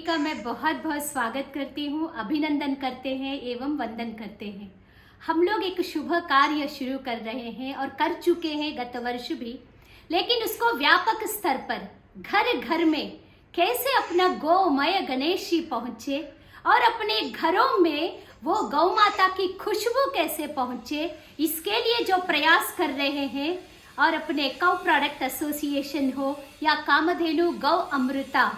का मैं बहुत बहुत स्वागत करती हूँ, अभिनंदन करते हैं एवं वंदन करते हैं। हम लोग एक शुभ कार्य शुरू कर रहे हैं और कर चुके हैं गत वर्ष भी, लेकिन उसको व्यापक स्तर पर घर घर में कैसे अपना गौमय गणेश जी पहुँचे और अपने घरों में वो गौ माता की खुशबू कैसे पहुँचे, इसके लिए जो प्रयास कर रहे हैं और अपने गौ प्रोडक्ट एसोसिएशन हो या कामधेनु गौ अमृता,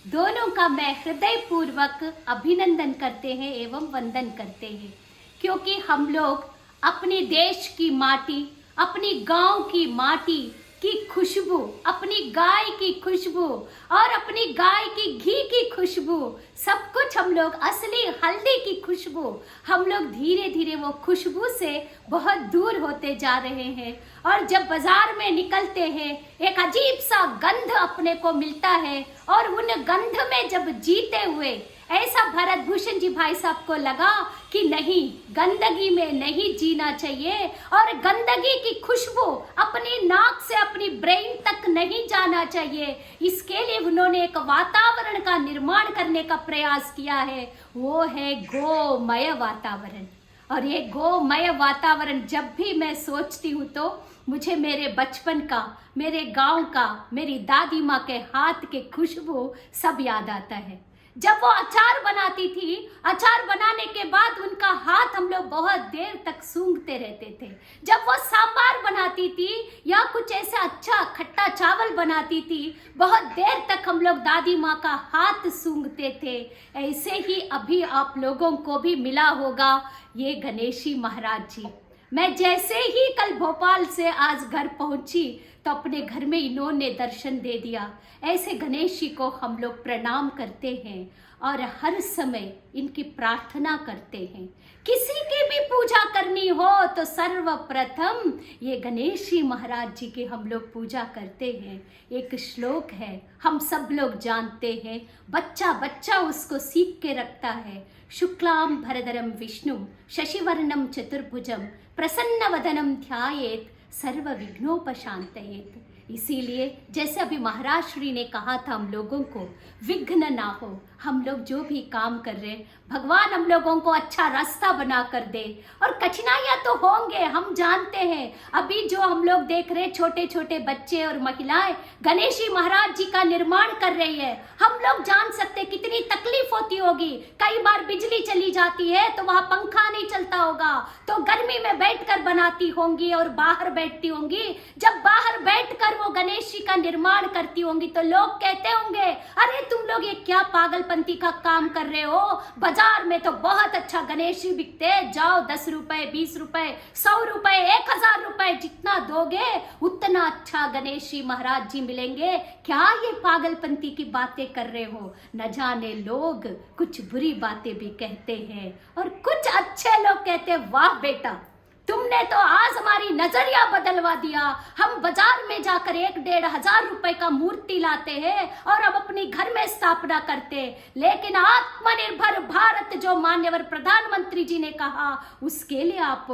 दोनों का मैं हृदय पूर्वक अभिनंदन करते हैं एवं वंदन करते हैं, क्योंकि हम लोग अपने देश की माटी, अपनी गांव की माटी की खुशबू, अपनी गाय की खुशबू और अपनी गाय की घी की खुशबू, सब कुछ हम लोग असली हल्दी की खुशबू, हम लोग धीरे धीरे वो खुशबू से बहुत दूर होते जा रहे हैं। और जब बाजार में निकलते हैं एक अजीब सा गंध अपने को मिलता है और उन गंध में जब जीते हुए ऐसा भरत भूषण जी भाई साहब को लगा कि नहीं, गंदगी में नहीं जीना चाहिए और गंदगी की खुशबू अपनी नाक से अपनी ब्रेन तक नहीं जाना चाहिए। इसके लिए उन्होंने एक वातावरण का निर्माण करने का प्रयास किया है, वो है गोमय वातावरण। और ये गोमय वातावरण जब भी मैं सोचती हूँ तो मुझे मेरे बचपन का, मेरे गांव का, मेरी दादी माँ के हाथ के खुशबू सब याद आता है। जब वो अचार बनाती थी, अचार बनाने के बाद उनका हाथ हम लोग बहुत देर तक सूंघते रहते थे। जब वो सांबार बनाती थी या कुछ ऐसा अच्छा खट्टा चावल बनाती थी, बहुत देर तक हम लोग दादी माँ का हाथ सूंघते थे। ऐसे ही अभी आप लोगों को भी मिला होगा ये गणेशी महाराज जी। मैं जैसे ही कल भोपाल से आज घर पहुंची तो अपने घर में इन्होंने दर्शन दे दिया। ऐसे गणेश जी को हम लोग प्रणाम करते हैं और हर समय इनकी प्रार्थना करते हैं। किसी की भी पूजा करनी हो तो सर्वप्रथम ये गणेश जी महाराज जी की हम लोग पूजा करते हैं। एक श्लोक है, हम सब लोग जानते हैं, बच्चा बच्चा उसको सीख के रखता है। शुक्लाम भरधरम विष्णु शशिवर्णम चतुर्भुजम प्रसन्नवदनम ध्यायेत सर्व विघ्नोपशांतयेत। इसीलिए जैसे अभी महाराज श्री ने कहा था हम लोगों को विघ्न ना हो, हम लोग जो भी काम कर रहे हैं भगवान हम लोगों को अच्छा रास्ता बना कर दे। और कठिनाइयाँ तो होंगे, हम जानते हैं। अभी जो हम लोग देख रहे छोटे छोटे बच्चे और महिलाएं गणेश जी महाराज जी का निर्माण कर रही है, हम लोग जान सकते कितनी तकलीफ होती होगी। कई बार बिजली चली जाती है तो वहाँ पंखा नहीं चलता होगा, तो गर्मी में बैठकर बनाती होंगी और बाहर बैठती होंगी। जब बाहर बैठकर वो गणेश जी का निर्माण करती होंगी तो लोग कहते होंगे, अरे तुम लोग ये क्या पागलपंती का काम कर रहे हो, बाजार में तो बहुत अच्छा गणेश जी बिकते, जाओ 10 रुपए 20 रुपए 100 रुपए 1000 रुपए जितना दोगे उतना अच्छा गणेश जी महाराज जी मिलेंगे। क्या ये पागलपंती की बातें कर रहे हो। न जाने लोग कुछ बुरी बातें भी कहते हैं और कुछ अच्छे लोग कहते हैं, वाह बेटा तुमने तो आज हमारी नजरिया बदलवा दिया। हम बाजार में जाकर 1-1,500 रुपए का मूर्ति लाते हैं और अब अपनी घर में स्थापना करते हैं, लेकिन आत्मनिर्भर भारत जो माननीय प्रधानमंत्री जी ने कहा उसके लिए आप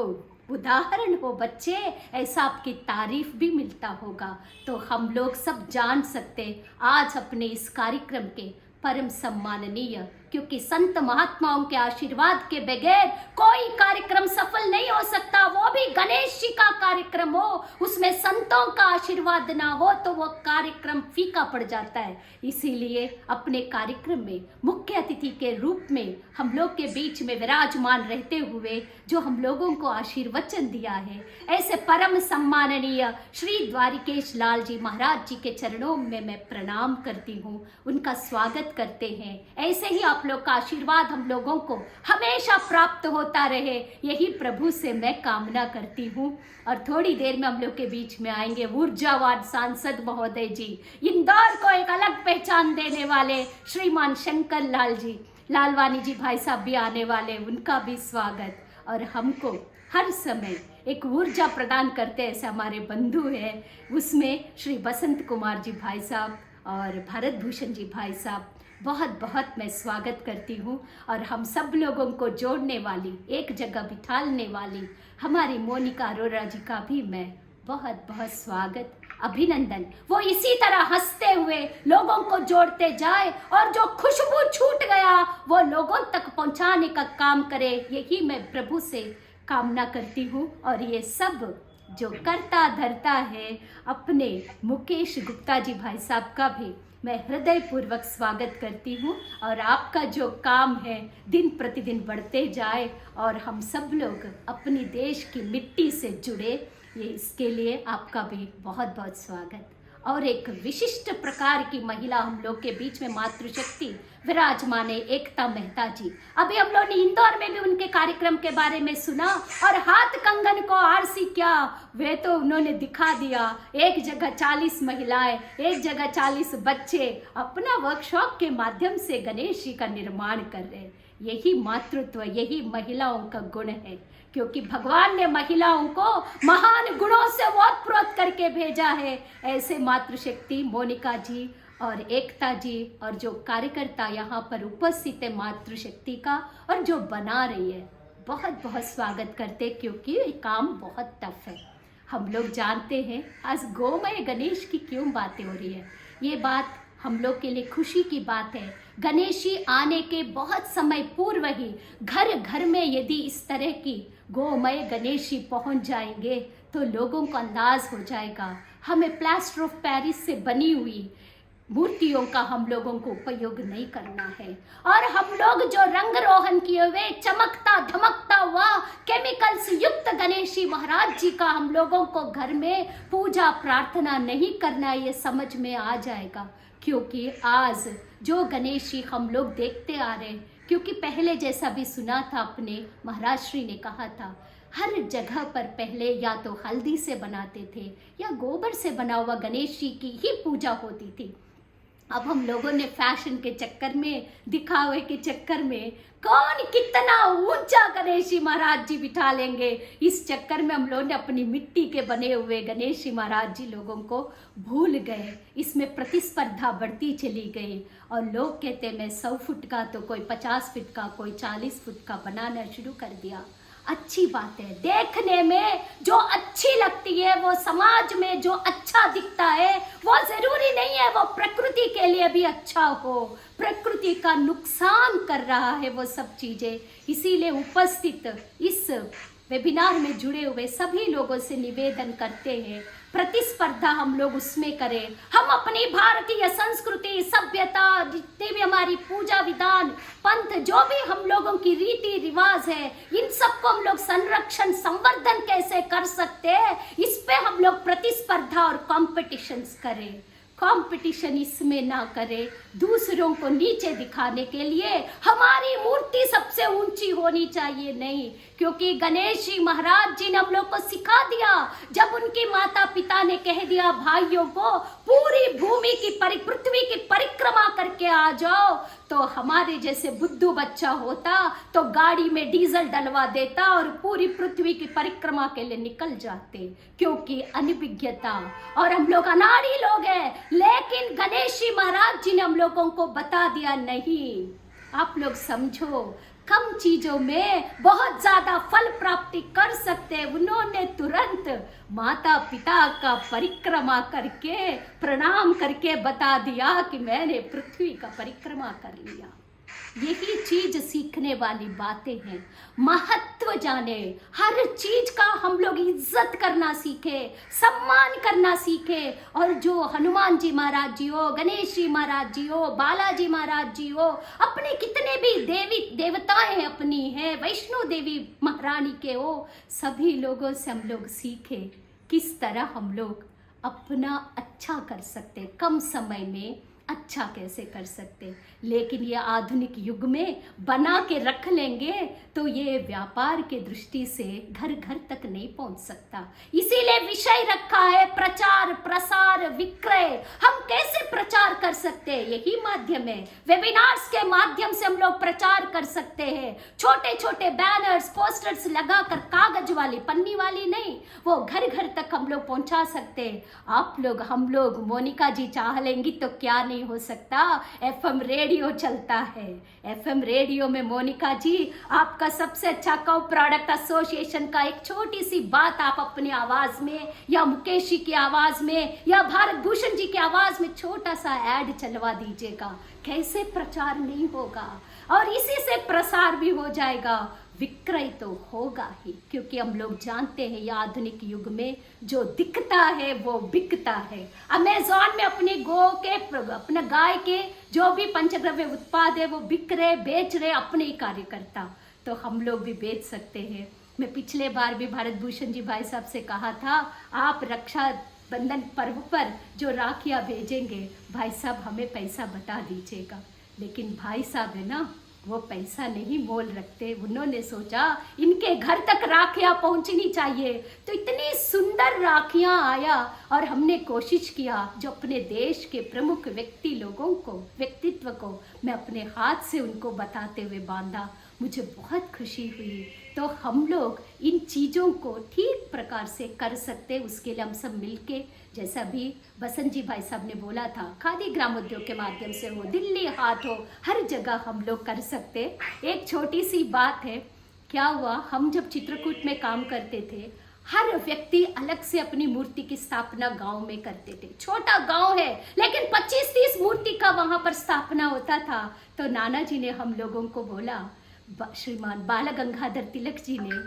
उदाहरण हो बच्चे, ऐसा आपकी तारीफ भी मिलता होगा। तो हम लोग सब जान सकते आज अपने इस कार्यक्रम के परम सम्माननीय, क्योंकि संत महात्माओं के आशीर्वाद के बगैर कोई कार्यक्रम सफल नहीं हो सकता। वो भी गणेश जी का कार्यक्रम हो, उसमें संतों का आशीर्वाद ना हो तो वो कार्यक्रम फीका पड़ जाता है। इसीलिए अपने कार्यक्रम में मुख्य अतिथि के रूप में हम लोग के बीच में विराजमान रहते हुए जो हम लोगों को आशीर्वचन दिया है, ऐसे परम सम्माननीय श्री द्वारिकेश लाल जी महाराज जी के चरणों में मैं प्रणाम करती हूँ, उनका स्वागत करते हैं। ऐसे ही आप लोग का आशीर्वाद हम लोगों को हमेशा प्राप्त होता रहे, यही प्रभु से मैं कामना करती हूँ। और थोड़ी देर में हम लोग के बीच में आएंगे ऊर्जावान सांसद महोदय जी, इंदौर को एक अलग पहचान देने वाले श्रीमान शंकर लाल जी, लालवानी जी भाई साहब भी आने वाले, उनका भी स्वागत। और हमको हर समय एक ऊर्जा प्रदान करते ऐसे हमारे बंधु हैं, उसमें श्री बसंत कुमार जी भाई साहब और भरत भूषण जी भाई साहब, बहुत बहुत मैं स्वागत करती हूँ। और हम सब लोगों को जोड़ने वाली, एक जगह बिठाने वाली हमारी मोनिका अरोरा जी का भी मैं बहुत बहुत स्वागत अभिनंदन। वो इसी तरह हंसते हुए लोगों को जोड़ते जाए और जो खुशबू छूट गया वो लोगों तक पहुंचाने का काम करे, यही मैं प्रभु से कामना करती हूँ। और ये सब जो करता धरता है अपने मुकेश गुप्ता जी भाई साहब का भी मैं हृदय पूर्वक स्वागत करती हूँ। और आपका जो काम है दिन प्रतिदिन बढ़ते जाए और हम सब लोग अपनी देश की मिट्टी से जुड़े, ये इसके लिए आपका भी बहुत बहुत स्वागत। और एक विशिष्ट प्रकार की महिला हम लोग के बीच में मातृशक्ति विराजमान है, एकता मेहता जी। अभी हम लोग ने इंदौर में भी उनके कार्यक्रम के बारे में सुना और हाथ कंगन को आरसी क्या वे तो उन्होंने दिखा दिया। एक जगह 40 महिलाएं, एक जगह 40 बच्चे अपना वर्कशॉप के माध्यम से गणेश जी का निर्माण कर रहे हैं। यही मातृत्व, यही महिलाओं का गुण है, क्योंकि भगवान ने महिलाओं को महान गुणों से ओतप्रोत करके भेजा है। ऐसे मातृशक्ति मोनिका जी और एकता जी और जो कार्यकर्ता यहाँ पर उपस्थित है मातृशक्ति का और जो बना रही है, बहुत बहुत स्वागत करते, क्योंकि ये काम बहुत टफ है। हम लोग जानते हैं आज गोमय गणेश की क्यों बातें हो रही है। ये बात हम लोग के लिए खुशी की बात है। गणेश जी आने के बहुत समय पूर्व ही घर घर में यदि इस तरह की गोमय गणेश जी पहुंच जाएंगे तो लोगों को अंदाज हो जाएगा हमें प्लास्टर ऑफ पेरिस से बनी हुई मूर्तियों का हम लोगों को उपयोग नहीं करना है। और हम लोग जो रंग रोहन किए हुए चमकता धमकता हुआ केमिकल्स युक्त गणेश जी महाराज जी का हम लोगों को घर में पूजा प्रार्थना नहीं करना, ये समझ में आ जाएगा। क्योंकि आज जो गणेश जी हम लोग देखते आ रहे हैं, क्योंकि पहले जैसा भी सुना था अपने महाराज श्री ने कहा था हर जगह पर पहले या तो हल्दी से बनाते थे या गोबर से बना हुआ गणेश जी की ही पूजा होती थी। अब हम लोगों ने फैशन के चक्कर में, दिखावे के चक्कर में कौन कितना ऊंचा गणेश जी महाराज जी बिठा लेंगे, इस चक्कर में हम लोगों ने अपनी मिट्टी के बने हुए गणेश जी महाराज जी लोगों को भूल गए। इसमें प्रतिस्पर्धा बढ़ती चली गई और लोग कहते मैं 100 फुट का तो कोई 50 फुट का, कोई 40 फुट का बनाना शुरू कर दिया। अच्छी बात है, देखने में जो अच्छी लगती है, वो समाज में जो अच्छा दिखता है, वो जरूरी नहीं है वो प्रकृति के लिए भी अच्छा हो। प्रकृति का नुकसान कर रहा है वो सब चीजें। इसीलिए उपस्थित इस वेबिनार में जुड़े हुए सभी लोगों से निवेदन करते हैं प्रतिस्पर्धा हम लोग उसमें करें। हम अपनी भारतीय संस्कृति, सभ्यता, जितने भी हमारी पूजा विधान, पंथ, जो भी हम लोगों की रीति रिवाज है, इन सबको हम लोग संरक्षण संवर्धन कैसे कर सकते हैं, इस पे हम लोग प्रतिस्पर्धा और कॉम्पिटिशन्स करें। कंपटीशन इसमें ना करें दूसरों को नीचे दिखाने के लिए हमारी मूर्ति सबसे ऊंची होनी चाहिए, नहीं। क्योंकि गणेश जी महाराज जी ने हम लोग को सिखा दिया, जब उनके माता पिता ने कह दिया भाइयों को पूरी भूमि की पृथ्वी की परिक्रमा करके आ जाओ, तो हमारे जैसे बुद्धू बच्चा होता तो गाड़ी में डीजल डलवा देता और पूरी पृथ्वी की परिक्रमा के लिए निकल जाते। क्योंकि अनभिज्ञता और हम लोग अनाड़ी लोग हैं, लेकिन गणेश जी महाराज जी ने हम लोगों को बता दिया नहीं, आप लोग समझो कम चीजों में बहुत ज्यादा फल प्राप्ति कर सकते हैं। उन्होंने तुरंत माता पिता का परिक्रमा करके प्रणाम करके बता दिया कि मैंने पृथ्वी का परिक्रमा कर लिया। यही चीज सीखने वाली बातें हैं। महत्व जाने, हर चीज का हम लोग इज्जत करना सीखे, सम्मान करना सीखे। और जो हनुमान जी महाराज जी हो, गणेश जी महाराज जी हो, बालाजी महाराज जी हो, अपने कितने भी देवी देवताएं अपनी हैं, वैष्णो देवी महारानी के हो, सभी लोगों से हम लोग सीखे किस तरह हम लोग अपना अच्छा कर सकते, कम समय में अच्छा कैसे कर सकते। लेकिन ये आधुनिक युग में बना के रख लेंगे तो ये व्यापार के दृष्टि से घर घर तक नहीं पहुंच सकता। इसीलिए विषय रखा है प्रचार, प्रसार, विक्रय। हम कैसे प्रचार कर सकते हैं, यही माध्यम है। वेबिनार्स के माध्यम से हम लोग प्रचार कर सकते हैं। छोटे छोटे बैनर्स, पोस्टर्स लगाकर, कागज वाली, पन्नी वाली नहीं, वो घर घर तक हम लोग पहुंचा सकते हैं। आप लोग, हम लोग, मोनिका जी चाह लेंगी तो क्या नहीं नहीं हो सकता, एफएम रेडियो चलता है। एफएम रेडियो में मोनिका जी आपका सबसे अच्छा को प्रोडक्ट एसोसिएशन का एक छोटी सी बात आप अपनी आवाज में या मुकेश जी की आवाज में या भारत भूषण जी की आवाज में छोटा सा ऐड चलवा दीजिएगा। कैसे प्रचार नहीं होगा, और इसी से प्रसार भी हो जाएगा, विक्रय तो होगा ही, क्योंकि हम लोग जानते हैं ये आधुनिक युग में जो दिखता है वो बिकता है। अमेज़न में अपनी गो के अपने गाय के जो भी पंचद्रव्य उत्पाद है वो बिक रहे, बेच रहे अपने ही कार्यकर्ता, तो हम लोग भी बेच सकते हैं। मैं पिछले बार भी भारत भूषण जी भाई साहब से कहा था, आप रक्षा बंधन पर्व पर जो राखियाँ भेजेंगे भाई साहब हमें पैसा बता दीजिएगा। लेकिन भाई साहब है ना, वो पैसा नहीं मोल रखते। उन्होंने सोचा इनके घर तक राखियाँ पहुंचनी चाहिए, तो इतनी सुंदर राखियाँ आया और हमने कोशिश किया जो अपने देश के प्रमुख व्यक्तित्व को मैं अपने हाथ से उनको बताते हुए बांधा। मुझे बहुत खुशी हुई। तो हम लोग इन चीज़ों को ठीक प्रकार से कर सकते, उसके लिए हम सब मिलके, जैसा भी बसंत जी भाई साहब ने बोला था, खादी ग्रामोद्योग के माध्यम से हो, दिल्ली हाट हो, हर जगह हम लोग कर सकते। एक छोटी सी बात है, क्या हुआ, हम जब चित्रकूट में काम करते थे, हर व्यक्ति अलग से अपनी मूर्ति की स्थापना गांव में करते थे। छोटा गांव है लेकिन 25-30 मूर्ति का वहां पर स्थापना होता था। तो नाना जी ने हम लोगों को बोला, श्रीमान बाल गंगाधर तिलक जी ने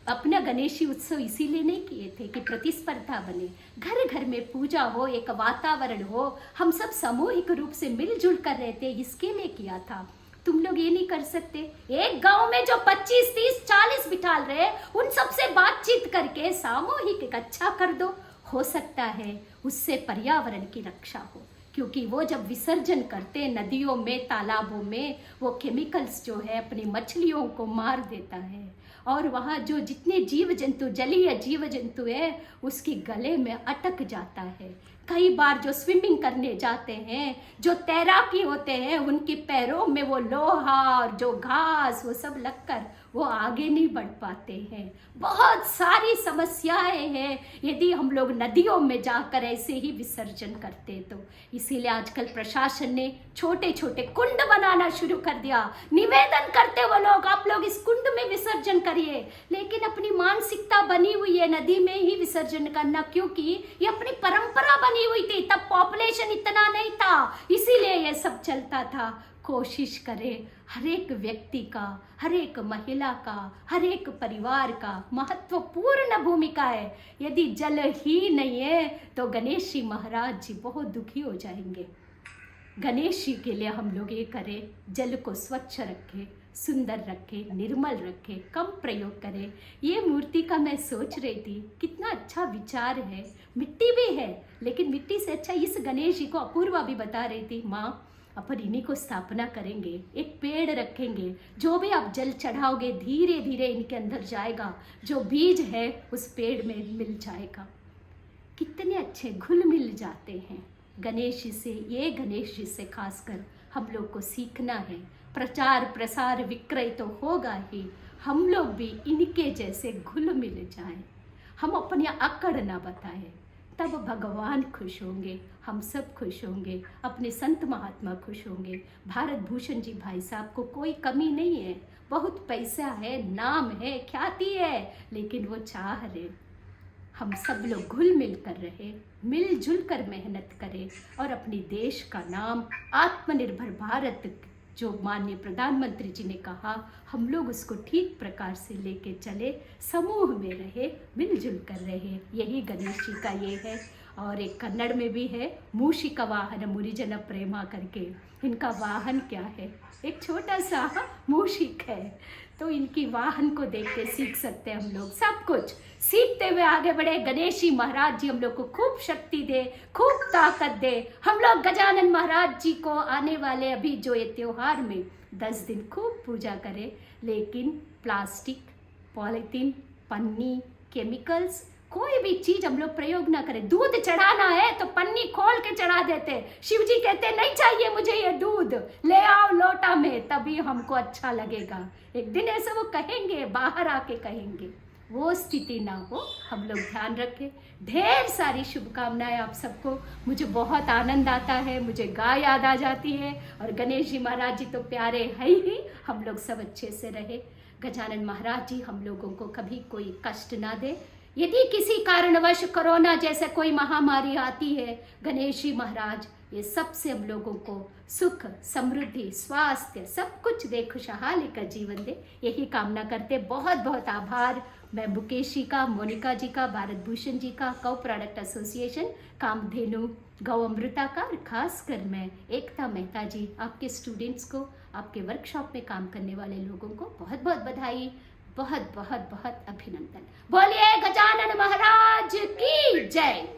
अपना गणेशी उत्सव इसीलिए नहीं किए थे कि प्रतिस्पर्धा बने, घर घर में पूजा हो, एक वातावरण हो, हम सब सामूहिक रूप से मिलजुल कर रहते, इसके लिए किया था। तुम लोग ये नहीं कर सकते? एक गांव में जो 25, 30, 40 बिठाल रहे, उन सबसे बातचीत करके सामूहिक एक अच्छा कर दो। हो सकता है उससे पर्यावरण की रक्षा हो, क्योंकि वो जब विसर्जन करते नदियों में, तालाबों में, वो केमिकल्स जो है अपनी मछलियों को मार देता है, और वहाँ जो जितने जीव जंतु, जलीय जीव जंतु है, उसके गले में अटक जाता है। कई बार जो स्विमिंग करने जाते हैं, जो तैराकी होते हैं, उनके पैरों में वो लोहा और जो घास वो सब लगकर वो आगे नहीं बढ़ पाते हैं। बहुत सारी समस्याएं हैं यदि हम लोग नदियों में जाकर ऐसे ही विसर्जन करते तो। इसीलिए आजकल प्रशासन ने छोटे छोटे कुंड बनाना शुरू कर दिया। निवेदन करते वो लोग, आप लोग इस कुंड में विसर्जन करिए, लेकिन अपनी मानसिकता बनी हुई है नदी में ही विसर्जन करना, क्योंकि ये अपनी परंपरा बनी हुई थी। तब पॉपुलेशन इतना नहीं था, इसीलिए ये सब चलता था। कोशिश करें, हर एक व्यक्ति का, हर एक महिला का, हर एक परिवार का महत्वपूर्ण भूमिका है। यदि जल ही नहीं है तो गणेश जी महाराज जी बहुत दुखी हो जाएंगे। गणेश जी के लिए हम लोग ये करें, जल को स्वच्छ रखें, सुंदर रखें, निर्मल रखें, कम प्रयोग करें। ये मूर्ति का मैं सोच रही थी, कितना अच्छा विचार है। मिट्टी भी है, लेकिन मिट्टी से अच्छा इस गणेश जी को अपूर्वा भी बता रही थी, माँ अपन इन्हीं को स्थापना करेंगे, एक पेड़ रखेंगे, जो भी आप जल चढ़ाओगे धीरे धीरे इनके अंदर जाएगा, जो बीज है उस पेड़ में मिल जाएगा। कितने अच्छे घुल मिल जाते हैं गणेश जी से। ये गणेश जी से खासकर हम लोग को सीखना है। प्रचार प्रसार विक्रय तो होगा ही, हम लोग भी इनके जैसे घुल मिल जाएं, हम अपनी अकड़ ना बताएं, तब भगवान खुश होंगे, हम सब खुश होंगे, अपने संत महात्मा खुश होंगे। भारत भूषण जी भाई साहब को कोई कमी नहीं है, बहुत पैसा है, नाम है, ख्याति है, लेकिन वो चाह रहे हम सब लोग घुल मिल कर रहे, मिलजुल कर मेहनत करें और अपने देश का नाम आत्मनिर्भर भारत जो माननीय प्रधानमंत्री जी ने कहा, हम लोग उसको ठीक प्रकार से लेके चले, समूह में रहे, मिलजुल कर रहे। यही गणेश जी का ये है। और एक कन्नड़ में भी है, मूषिका वाहन मुनिजन प्रेमा करके। इनका वाहन क्या है? एक छोटा सा मूषिक है। तो इनकी वाहन को देख के सीख सकते हैं हम लोग, सब कुछ सीखते हुए आगे बढ़े। गणेश जी महाराज जी हम लोग को खूब शक्ति दे, खूब ताकत दे। हम लोग गजानन महाराज जी को आने वाले अभी जो ये त्योहार में 10 दिन खूब पूजा करें, लेकिन प्लास्टिक, पॉलीथीन, पन्नी, केमिकल्स, कोई भी चीज हम लोग प्रयोग ना करें। दूध चढ़ाना है तो पन्नी खोल के चढ़ा देते। शिव जी कहते नहीं चाहिए मुझे ये दूध, ले आओ लोटा में, तभी हमको अच्छा लगेगा। एक दिन ऐसे वो कहेंगे, बाहर आके कहेंगे। वो स्थिति ना हो, हम लोग ध्यान रखें। ढेर सारी शुभकामनाएं आप सबको। मुझे बहुत आनंद आता है, मुझे गाय याद आ जाती है, और गणेश जी महाराज जी तो प्यारे है ही। हम लोग सब अच्छे से रहे। गजानन महाराज जी हम लोगों को कभी कोई कष्ट ना दे। यदि किसी कारणवश कोरोना जैसे कोई महामारी आती है, गणेश जी महाराज ये सबसे हम लोगों को सुख, समृद्धि, स्वास्थ्य सब कुछ दे, खुशहाली का जीवन दे, यही कामना करते। बहुत बहुत आभार मैं मुकेश जी का, मोनिका जी का, भारत भूषण जी का, गौ प्रोडक्ट एसोसिएशन कामधेनु गौ अमृता का, और खासकर मैं एकता मेहता जी, आपके स्टूडेंट्स को, आपके वर्कशॉप में काम करने वाले लोगों को बहुत बहुत बधाई, बहुत बहुत बहुत अभिनंदन। बोलिए गजानन महाराज की जय।